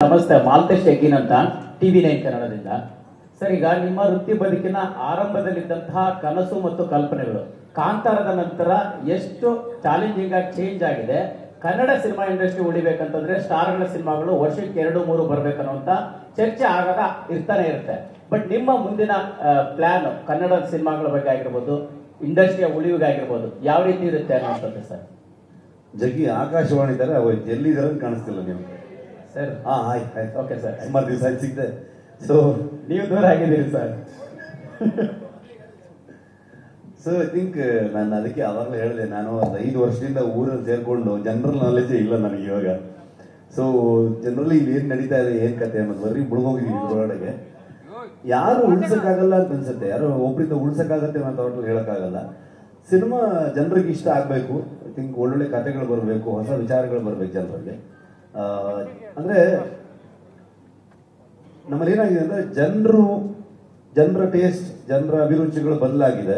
ನಮಸ್ತೆ, ಮಾಲ್ತೇಶ್ ಎಗ್ಗಿನ್ ಅಂತ TV9 ಕನ್ನಡದಿಂದ. ಸರ್, ಈಗ ನಿಮ್ಮ ವೃತ್ತಿ ಬದುಕಿನ ಆರಂಭದಲ್ಲಿದ್ದಂತಹ ಕನಸು ಮತ್ತು ಕಲ್ಪನೆಗಳು ಕಾಂತಾರದ ನಂತರ ಎಷ್ಟು ಚಾಲೆಂಜಿಂಗ್ ಆಗಿ ಚೇಂಜ್ ಆಗಿದೆ. ಕನ್ನಡ ಸಿನಿಮಾ ಇಂಡಸ್ಟ್ರಿ ಉಳಿಬೇಕಂತಂದ್ರೆ ಸ್ಟಾರ್ಗಳ ಸಿನಿಮಾಗಳು ವರ್ಷಕ್ಕೆ 2-3 ಬರ್ಬೇಕನ್ನುವಂತ ಚರ್ಚೆ ಆಗಾಗ ಇರ್ತಾನೆ ಇರುತ್ತೆ. ಬಟ್ ನಿಮ್ಮ ಮುಂದಿನ ಪ್ಲಾನ್ ಕನ್ನಡ ಸಿನಿಮಾಗಳ ಬಗ್ಗೆ ಆಗಿರ್ಬೋದು, ಇಂಡಸ್ಟ್ರಿಯ ಉಳಿವಿಗಾಗಿರ್ಬೋದು, ಯಾವ ರೀತಿ ಇರುತ್ತೆ ಅನ್ನೋಂಥದ್ದು ಸರ್? ಜಗ್ಗಿ ಆಕಾಶವಾಣಿ ತರ ಹೋಯ್ತು, ಎಲ್ಲಿದ್ದಾರೆ ಕಾಣಿಸ್ತಿಲ್ಲ ನೀವು ಸರ್. ಆಯ್ತು ಓಕೆ ಸರ್, ಸುಮಾರು ದಿವಸ ಸಿಗ್ದೆ. ಸೊ ನೀವು ದೂರ ಆಗಿದ್ದೀರಿ ಸರ್. ಸೊ ಐ ಥಿಂಕ್ ನಾನು ಅದಕ್ಕೆ ಅವಾಗಲೇ ಹೇಳಿದೆ, ನಾನು ಒಂದು 5 ವರ್ಷದಿಂದ ಊರಲ್ಲಿ ಸೇರ್ಕೊಂಡು ಜನರಲ್ ನಾಲೆಜೇ ಇಲ್ಲ ನನಗೆ ಇವಾಗ. ಸೊ ಜನರಲಿ ಇಲ್ಲಿ ಏನ್ ನಡೀತಾ ಇದೆ, ಏನ್ ಕತೆ ಅನ್ನೋದು ಬರೀ ಮುಳುಗೋಗಿದ್ದೀವಿ ಇದ್ರೊಳಗೆ. ಯಾರು ಉಳ್ಸಕ್ಕಾಗಲ್ಲ ಅಂತ ಅನ್ಸುತ್ತೆ, ಯಾರು ಒಬ್ರಿಂದ ಉಳ್ಸಕ್ಕಾಗತ್ತೆ ಅಂತ ಅವ್ರಲ್ಲಿ ಹೇಳಕ್ಕಾಗಲ್ಲ. ಸಿನಿಮಾ ಜನರಿಗೆ ಇಷ್ಟ ಆಗ್ಬೇಕು. ಐ ಥಿಂಕ್ ಒಳ್ಳೊಳ್ಳೆ ಕಥೆಗಳು ಬರಬೇಕು, ಹೊಸ ವಿಚಾರಗಳು ಬರ್ಬೇಕು ಜನರಿಗೆ. ಅಂದ್ರೆ ನಮ್ಮಲ್ಲಿ ಏನಾಗಿದೆ ಅಂದ್ರೆ ಜನರ ಟೇಸ್ಟ್, ಜನರ ಅಭಿರುಚಿಗಳು ಬದಲಾಗಿದೆ.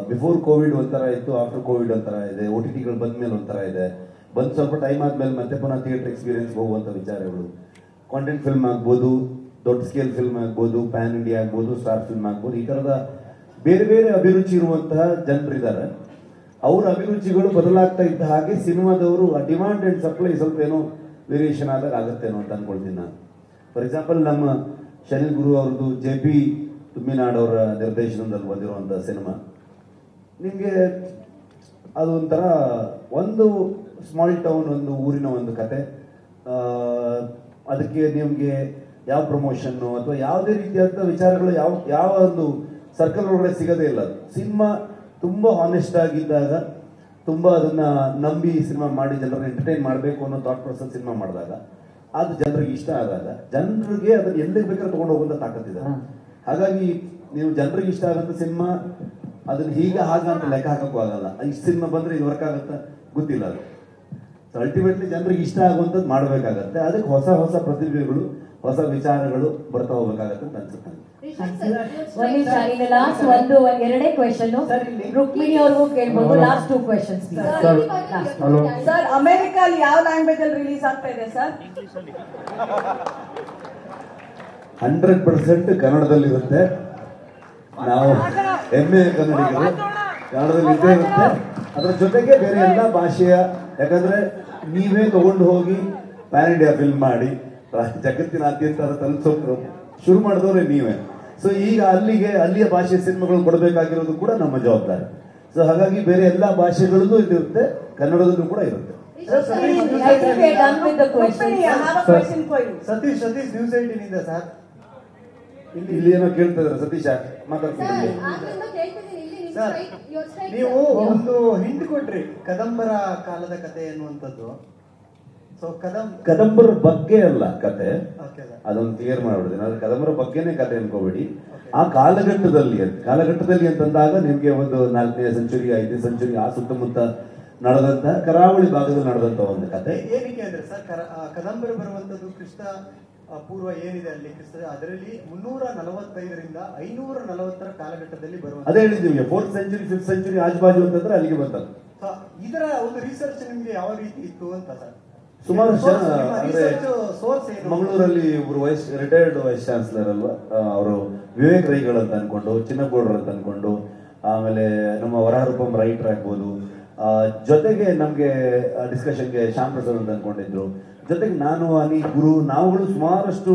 ಬಿಫೋರ್ ಕೋವಿಡ್ ಒಂಥರ ಇತ್ತು, ಆಫ್ಟರ್ ಕೋವಿಡ್ ಒಂಥರ ಇದೆ, OTTಗಳು ಬಂದ ಮೇಲೆ ಒಂಥರ ಇದೆ. ಬಂದು ಸ್ವಲ್ಪ ಟೈಮ್ ಆದ್ಮೇಲೆ ಮತ್ತೆ ಪುನಃ ಥಿಯೇಟರ್ ಎಕ್ಸ್ಪೀರಿಯನ್ಸ್ ಹೋಗುವಂತ ವಿಚಾರಗಳು. ಕಾಂಟೆಂಟ್ ಫಿಲ್ಮ್ ಆಗ್ಬೋದು, ದೊಡ್ಡ ಸ್ಕೇಲ್ ಫಿಲ್ಮ್ ಆಗ್ಬೋದು, ಪ್ಯಾನ್ ಇಂಡಿಯಾ ಆಗ್ಬೋದು, ಸ್ಟಾರ್ ಫಿಲ್ಮ್ ಆಗ್ಬೋದು, ಈ ತರದ ಬೇರೆ ಬೇರೆ ಅಭಿರುಚಿ ಇರುವಂತಹ ಜನರಿದ್ದಾರೆ. ಅವ್ರ ಅಭಿರುಚಿಗಳು ಬದಲಾಗ್ತಾ ಇದ್ದ ಹಾಗೆ ಸಿನಿಮಾದವರು ಡಿಮಾಂಡ್ ಅಂಡ್ ಸಪ್ಲೈ ಸ್ವಲ್ಪ ಏನೋ ವೇರಿಯೇಷನ್ ಆದಾಗ ಆಗುತ್ತೇನೋ ಅಂತ ಅನ್ಕೊಳ್ತೀನಿ ನಾನು. ಫಾರ್ ಎಕ್ಸಾಂಪಲ್, ನಮ್ಮ ಶನಿಲ್ ಗುರು ಅವ್ರದ್ದು JP ತುಮ್ಮಿನಾಡ್ ಅವರ ನಿರ್ದೇಶನದಲ್ಲಿ ಬಂದಿರುವಂತಹ ಸಿನಿಮಾ, ನಿಮಗೆ ಅದು ಒಂಥರ ಒಂದು ಸ್ಮಾಲ್ ಟೌನ್, ಒಂದು ಊರಿನ ಒಂದು ಕತೆ. ಅದಕ್ಕೆ ನಿಮಗೆ ಯಾವ ಪ್ರಮೋಷನ್ನು ಅಥವಾ ಯಾವುದೇ ರೀತಿಯಾದ ವಿಚಾರಗಳು ಯಾವ ಒಂದು ಸರ್ಕಲ್ ಒಳಗಡೆ ಸಿಗದೇ ಇಲ್ಲ. ಸಿನಿಮಾ ತುಂಬಾ ಹಾನೆಸ್ಟ್ ಆಗಿದ್ದಾಗ, ತುಂಬಾ ಅದನ್ನ ನಂಬಿ ಸಿನಿಮಾ ಮಾಡಿ ಜನರನ್ನ ಎಂಟರ್ಟೈನ್ ಮಾಡಬೇಕು ಅನ್ನೋ ಥಾಟ್ ಪ್ರೊಸೆಸ್ ಸಿನಿಮಾ ಮಾಡಿದಾಗ, ಅದು ಜನರಿಗೆ ಇಷ್ಟ ಆದಾಗ, ಜನರಿಗೆ ಅದನ್ನ ಎಲ್ಲಿಗೆ ಬೇಕಾದ್ರೆ ತಗೊಂಡು ಹೋಗುವಂತ ತಾಕತ್ತಿದೆ. ಹಾಗಾಗಿ ನೀವು ಜನರಿಗೆ ಇಷ್ಟ ಆಗಂತ ಸಿನಿಮಾ ಅದನ್ನ ಹಾಗ ಅಂತ ಲೆಕ್ಕ ಹಾಕಕ್ಕೂ ಆಗಲ್ಲ. ಇಷ್ಟು ಸಿನಿಮಾ ಬಂದ್ರೆ ಇದು ವರ್ಕ್ ಆಗುತ್ತಾ ಗೊತ್ತಿಲ್ಲ. ಅದು ಅಲ್ಟಿಮೇಟ್ಲಿ ಜನರಿಗೆ ಇಷ್ಟ ಆಗುವಂಥದ್ದು ಮಾಡಬೇಕಾಗತ್ತೆ. ಅದಕ್ಕೆ ಹೊಸ ಹೊಸ ಪ್ರತಿಭೆಗಳು, ಹೊಸ ವಿಚಾರಗಳು ಬರ್ತಾ ಹೋಗ್ಬೇಕಾಗತ್ತೆ ಅಂತ ಅನ್ಸುತ್ತೆ. ಎರಡೇ ಕ್ವೆಶನ್ ರುಕ್ಮಿಣಿ ಅವ್ರಿಗೂ ಕೇಳ್ಬೋದು. Last 2 questions sir. ಅಮೆರಿಕಲ್ಲಿ ಯಾವ ಲ್ಯಾಂಗ್ವೇಜ್ ಅಲ್ಲಿ ರಿಲೀಸ್ ಆಗ್ತಾ ಇದೆ ಸರ್? 100% ಕನ್ನಡದಲ್ಲಿರುತ್ತೆ. ನಾವು ಹೆಮ್ಮೆ ಕನ್ನಡಿಗರು, ಕನ್ನಡದಲ್ಲಿ ಇದ್ದೇ ಇರುತ್ತೆ. ಅದರ ಜೊತೆಗೆ ಬೇರೆ ಎಲ್ಲ ಭಾಷೆಯ, ಯಾಕಂದ್ರೆ ನೀವೇ ತಗೊಂಡು ಹೋಗಿ ಪ್ಯಾನ್ ಇಂಡಿಯಾ ಫಿಲ್ಮ್ ಮಾಡಿ ಜಗತ್ತಿನಾದ್ಯಂತ ತಲುಪಿಸೋಕೆ ಶುರು ಮಾಡಿದವ್ರೆ ನೀವೇ. ಸೊ ಈಗ ಅಲ್ಲಿಯ ಭಾಷೆಯ ಸಿನಿಮಾಗಳು ಕೊಡಬೇಕಾಗಿರೋದು ಕೂಡ ನಮ್ಮ ಜವಾಬ್ದಾರಿ. ಸೊ ಹಾಗಾಗಿ ಬೇರೆ ಎಲ್ಲಾ ಭಾಷೆಗಳಲ್ಲೂ ಇರುತ್ತೆ, ಕನ್ನಡದಲ್ಲೂ ಕೂಡ ಇರುತ್ತೆ. ಸತೀಶ್ ನ್ಯೂಸ್ 18 ಇಂದ ಸರ್. ಇಲ್ಲಿ ಏನೋ ಕೇಳ್ತಾ ಇದ್ದಾರೆ, ಸತೀಶ ಮಾತಾಡ್ತಿದ್ದೀವಿ. ಸರ್, ನೀವು ಒಂದು ಹಿಂಟ್ ಕೊಟ್ರಿ, ಕದಂಬರ ಕಾಲದ ಕತೆ ಎನ್ನುವಂಥದ್ದು. ಸೊ ಕದಂಬರ ಬಗ್ಗೆ ಅಲ್ಲ ಕತೆ, ಅದೊಂದು ಕ್ಲಿಯರ್ ಮಾಡ್ಬಿಡ್ತೀನಿ. ಆದ್ರೆ ಕದಂಬರ ಬಗ್ಗೆನೇ ಕತೆ ಅನ್ಕೋಬೇಡಿ. ಆ ಕಾಲಘಟ್ಟದಲ್ಲಿ ಅಂತಂದಾಗ ನಿಮ್ಗೆ ಒಂದು 4ನೇ ಸೆಂಚುರಿ 5ನೇ ಸೆಂಚುರಿ ಆ ಸುತ್ತಮುತ್ತ ನಡೆದಂತ, ಕರಾವಳಿ ಭಾಗದಲ್ಲಿ ನಡೆದಂತ ಒಂದು ಕತೆ. ಏನಕ್ಕೆ ಅಂದ್ರೆ ಸರ್, ಕದಂಬರ ಬರುವಂತದ್ದು ಕ್ರಿಸ್ತ ಪೂರ್ವ ಏನಿದೆ ಅಲ್ಲಿ ಅದರಲ್ಲಿ 345ರಿಂದ 540 ಕಾಲಘಟ್ಟದಲ್ಲಿ ಬರುವಂತ. ಅದೇ ಹೇಳಿದ್ವಿ, 4th ಸೆಂಚುರಿ 5th ಸೆಂಚುರಿ ಆಜುಬಾಜು ಅಂತಂದ್ರೆ ಅಲ್ಲಿಗೆ ಬಂತದ್ದು. ಇದರ ಒಂದು ರಿಸರ್ಚ್ ನಿಮ್ಗೆ ಯಾವ ರೀತಿ ಇತ್ತು ಅಂತ ಸರ್? ಸುಮಾರು ಅಂದ್ರೆ ಮಂಗಳೂರಲ್ಲಿ ಒಬ್ರು ರಿಟೈರ್ಡ್ ವೈಸ್ ಚಾನ್ಸಲರ್ ಅಲ್ವಾ, ಅವರು ವಿವೇಕ್ ರೈಗಳು ಅಂತ ಅನ್ಕೊಂಡು, ಚಿನ್ನಗೌಡರು ಅಂತ ಅನ್ಕೊಂಡು, ಆಮೇಲೆ ನಮ್ಮ ವರಹರೂಪಂ ರೈಟರ್ ಆಗ್ಬೋದು, ಜೊತೆಗೆ ನಮ್ಗೆ ಡಿಸ್ಕಷನ್ಗೆ ಶ್ಯಾಮ್ ಪ್ರಸಾದ್ ಅಂತ ಅನ್ಕೊಂಡಿದ್ರು, ಜೊತೆಗೆ ನಾನು ಅನಿ ಗುರು ನಾವುಗಳು ಸುಮಾರಷ್ಟು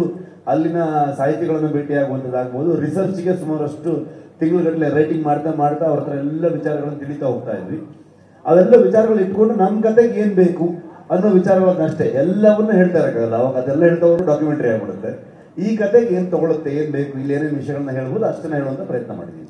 ಅಲ್ಲಿನ ಸಾಹಿತಿಗಳನ್ನು ಭೇಟಿಯಾಗುವಂಥದ್ದಾಗ್ಬೋದು, ರಿಸರ್ಚ್ಗೆ ಸುಮಾರಷ್ಟು ತಿಂಗಳುಗಟ್ಟಲೆ ರೈಟಿಂಗ್ ಮಾಡ್ತಾ ಅವ್ರ ಹತ್ರ ಎಲ್ಲ ವಿಚಾರಗಳನ್ನು ತಿಳಿತಾ ಹೋಗ್ತಾ ಇದ್ವಿ. ಅವೆಲ್ಲ ವಿಚಾರಗಳು ಇಟ್ಕೊಂಡು ನಮ್ಮ ಕತೆಗೆ ಏನ್ ಬೇಕು ಅನ್ನೋ ವಿಚಾರಗಳನ್ನ ಅಷ್ಟೇ, ಎಲ್ಲವನ್ನ ಹೇಳ್ತಾ ಇರಕ್ಕಾಗಲ್ಲ. ಅವಾಗ ಅದೆಲ್ಲ ಹೇಳ್ತಾ ಹೋದ್ರೆ ಡಾಕ್ಯುಮೆಂಟರಿ ಆಗ್ಬಿಡುತ್ತೆ. ಈ ಕತೆಗೆ ಏನ್ ತಗೊಳುತ್ತೆ, ಏನ್ ಬೇಕು, ಇಲ್ಲಿ ಏನೇನು ವಿಷಯಗಳನ್ನ ಹೇಳ್ಬೋದು ಅಷ್ಟನ್ನ ಹೇಳುವಂತ ಪ್ರಯತ್ನ ಮಾಡಿದೀವಿ.